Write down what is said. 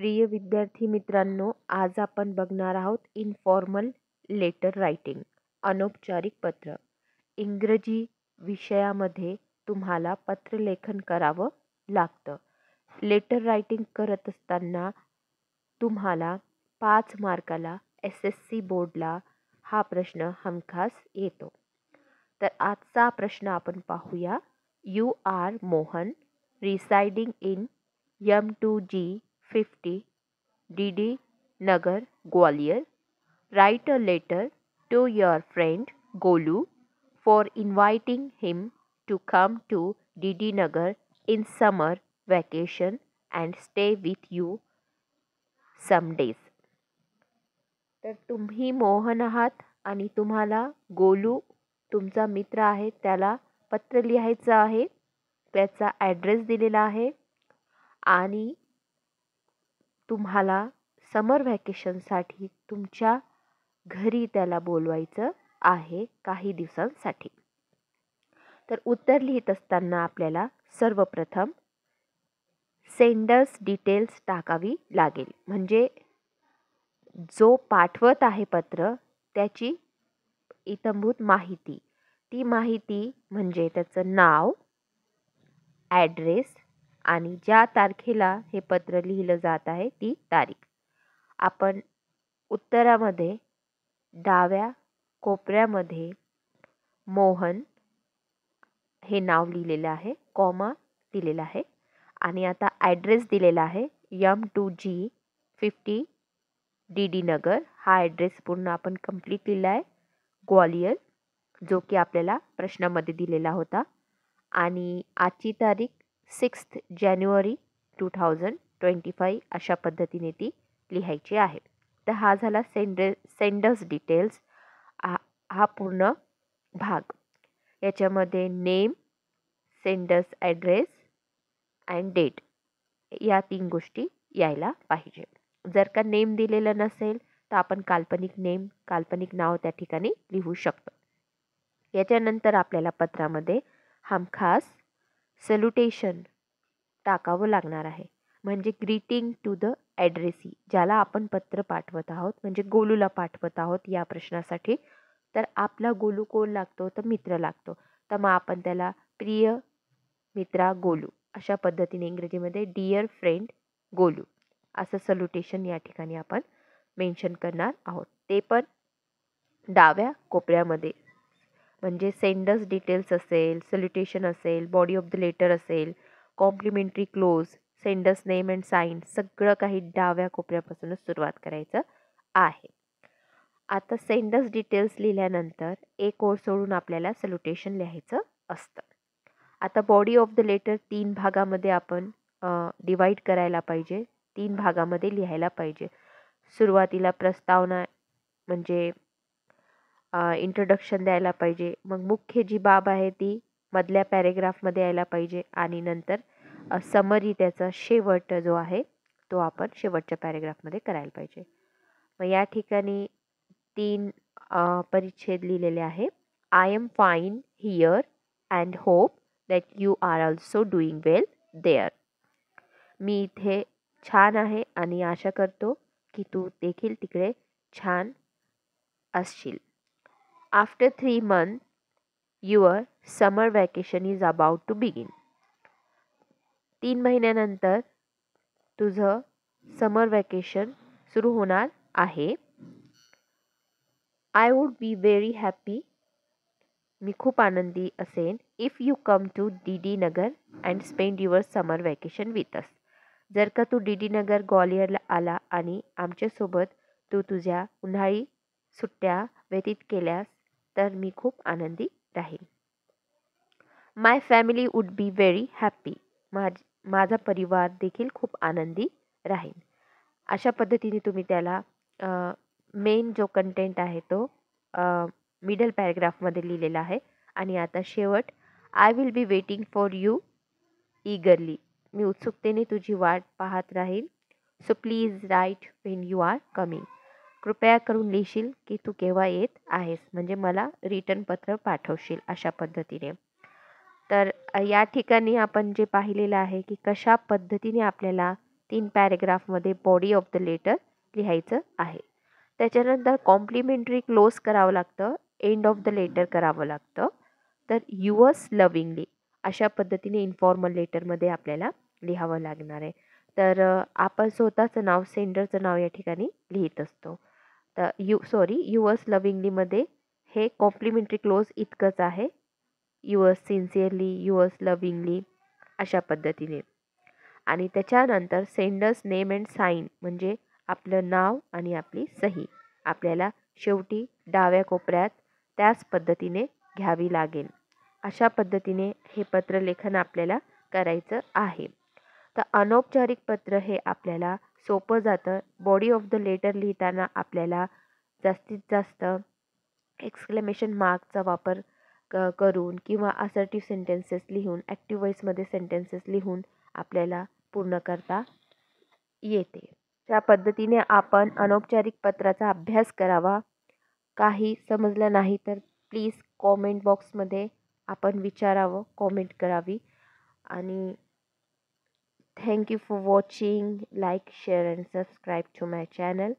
प्रिय विद्यार्थी मित्रांनो, आज आपण बघणार आहोत इनफॉर्मल लेटर रायटिंग, अनौपचारिक पत्र. इंग्रजी विषयामध्ये तुम्हाला पत्रलेखन करावं लागतं. लेटर रायटिंग करत असताना तुम्हाला 5 मार्काला SSC बोर्डला हा प्रश्न हमखास येतो. तर आजचा प्रश्न आपण पाहूया. You are Mohan residing in M2G 50 DD Nagar Gwalior. Write a letter to your friend Golu for inviting him to come to DD Nagar in summer vacation and stay with you some days. तर तुम्ही मोहन आहात आणि तुम्हाला गोलू तुमचा मित्र आहे त्याला पत्र लिहायचं आहे. त्याचा ॲड्रेस दिलेला आहे आणि तुम्हाला समर व्हॅकेशनसाठी तुमच्या घरी त्याला बोलवायचं आहे काही दिवसांसाठी. तर उत्तर लिहित असताना आपल्याला सर्वप्रथम सेंडर्स डिटेल्स टाकावी लागेल. म्हणजे जो पाठवत आहे पत्र त्याची इत्थंभूत माहिती. ती माहिती म्हणजे त्याचं नाव, ॲड्रेस आणि ज्या तारखेला हे पत्र लिहिलं जात आहे ती तारीख. आपण उत्तरामध्ये डाव्या कोपऱ्यामध्ये मोहन हे नाव लिहिलेलं आहे, कॉमा दिलेला आहे आणि आता ॲड्रेस दिलेला आहे M2G 50 DD नगर. हा ॲड्रेस पूर्ण आपण कंप्लीट लिहिला आहे, ग्वालियर, जो की आपल्याला प्रश्नामध्ये दिलेला होता. आणि आजची तारीख 6 जानेवारी 2025 अशा पद्धतीने ती लिहायची आहे. तर हा झाला सेंडर्स डिटेल्स हा पूर्ण भाग. याच्यामध्ये name, sender's address and date या 3 गोष्टी यायला पाहिजे. जर का नेम दिलेलं नसेल तर आपण काल्पनिक नेम, काल्पनिक नाव त्या ठिकाणी लिहू शकतो. याच्यानंतर आपल्याला पत्रामध्ये हमखास सॅल्युटेशन टाकावं लागणार आहे. म्हणजे ग्रीटिंग टू द ॲड्रेसी, ज्याला आपण पत्र पाठवत आहोत, म्हणजे गोलूला पाठवत आहोत या प्रश्नासाठी. तर आपला गोलू कोण लागतो? तर मित्र लागतो. तर मग आपण त्याला प्रिय मित्रा गोलू अशा पद्धतीने इंग्रजीमध्ये डिअर फ्रेंड गोलू असं सॅल्युटेशन या ठिकाणी आपण मेन्शन करणार आहोत. ते पण डाव्या कोपऱ्यामध्ये. म्हणजे सेंडर्स डिटेल्स असेल, सॅल्युटेशन असेल, बॉडी ऑफ द लेटर असेल, complimentary close, sender's name and sign, सगळं काही डाव्या कोपऱ्यापासूनच सुरुवात करायचं आहे. आता सेंडर्स डिटेल्स लिहिल्यानंतर एक ओळ सोडून आपल्याला सॅल्युटेशन लिहायचं असतं. आता बॉडी ऑफ द लेटर 3 भागामध्ये आपण डिवाईड करायला पाहिजे, 3 भागामध्ये लिहायला पाहिजे. सुरुवातीला प्रस्तावना म्हणजे इंट्रोडक्शन द्यायला पाहिजे. मग मुख्य जी बाब आहे ती मधल्या पॅरेग्राफमध्ये यायला पाहिजे आणि नंतर समरी, त्याचा शेवट जो आहे तो आपण शेवटच्या पॅरेग्राफमध्ये करायला पाहिजे. मग या ठिकाणी 3 परिच्छेद लिहिलेले आहे. I am fine here and hope that you are also doing well there. मी इथे छान आहे आणि आशा करतो की तू देखील तिकडे छान असशील. After 3 months your summer vacation is about to begin. 3 महिन्यानंतर तुझं समर वॅकेशन सुरू होणार आहे. I would be very happy. मी खूप आनंदी असेन. If you come to DD Nagar and spend your summer vacation with us. जर का तू DD नगर ग्वालियरला आला आणि आमच्यासोबत तू तुझ्या उन्हाळी सुट्ट्या व्यतीत केल्यास तर मी खूप आनंदी राहीन. My family would be very happy. माझा परिवार देखील खूप आनंदी राहील. अशा पद्धतीने तुम्ही त्याला मेन जो कंटेंट आहे तो मिडल पॅरेग्राफमध्ये लिहिलेला आहे. आणि आता शेवट, I will be waiting for you eagerly. मी उत्सुकतेने तुझी वाट पाहत राहील. So please write when you are coming. कृपया करून लिहिशील की तू केव्हा येत आहेस, म्हणजे मला रिटर्न पत्र पाठवशील अशा पद्धतीने. तर या ठिकाणी आपण जे पाहिलेलं आहे की कशा पद्धतीने आपल्याला 3 पॅरेग्राफमध्ये बॉडी ऑफ द लेटर लिहायचं आहे. त्याच्यानंतर कॉम्प्लिमेंटरी क्लोज करावं लागतं, एंड ऑफ द लेटर करावं लागतं. तर युअर्स लविंगली अशा पद्धतीने इन्फॉर्मल लेटरमध्ये आपल्याला लिहावं लागणार आहे. तर आपण स्वतःचं नाव, सेंडरचं नाव या ठिकाणी लिहित असतो. तर युअर्स लविंगलीमध्ये हे कॉम्प्लिमेंटरी क्लोज इतकंच आहे. युअर्स सिन्सिअरली, युअर्स लविंगली अशा पद्धतीने. आणि त्याच्यानंतर सेंडर्स नेम अँड साईन म्हणजे आपलं नाव आणि आपली सही आपल्याला शेवटी डाव्या कोपऱ्यात त्याच पद्धतीने घ्यावी लागेल. अशा पद्धतीने हे पत्रलेखन आपल्याला करायचं आहे. तर अनौपचारिक पत्र हे आपल्याला सोपं जातं. बॉडी ऑफ द लेटर लिहिताना आपल्याला जास्तीत जास्त एक्सक्लेमेशन मार्कचा वापर करून किंवा असर्टिव्ह सेंटेन्सेस लिहून, ॲक्टिव्ह वॉईसमध्ये सेंटेन्सेस लिहून आपल्याला पूर्ण करता येते. त्या पद्धतीने आपण अनौपचारिक पत्राचा अभ्यास करावा. काही समजलं नाही तर प्लीज कॉमेंट बॉक्समध्ये आपण विचारावं, कॉमेंट करावी. आणि thank you for watching. Like, share and subscribe to my channel.